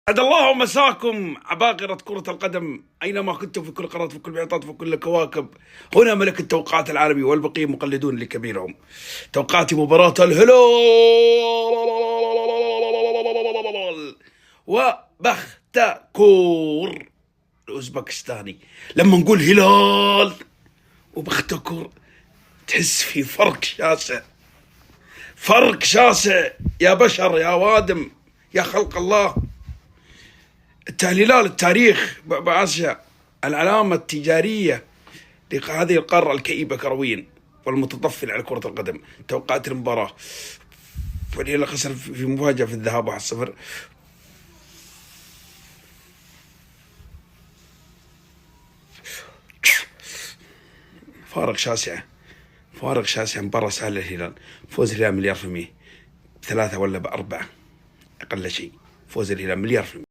أسعد الله مساكم عباقرة كرة القدم أينما كنتم في كل قارات في كل محيطات في كل الكواكب. هنا ملك التوقعات العالمي والبقية مقلدون لكبيرهم. توقعاتي مباراة الهلال وبختكور الأوزبكستاني. لما نقول هلال وبختكور تحس في فرق شاسع، فرق شاسع يا بشر يا وادم يا خلق الله. الهلال التاريخ بآسيا، العلامة التجارية لهذه القارة الكئيبة كرويا والمتطفل على كرة القدم. توقعت المباراة فالهلال خسر في مفاجأة في الذهاب 1-0. فارق شاسع مباراة سهلة للهلال. فوز الهلال 100%، ب3 ولا ب4 أقل شيء. فوز الهلال 100%.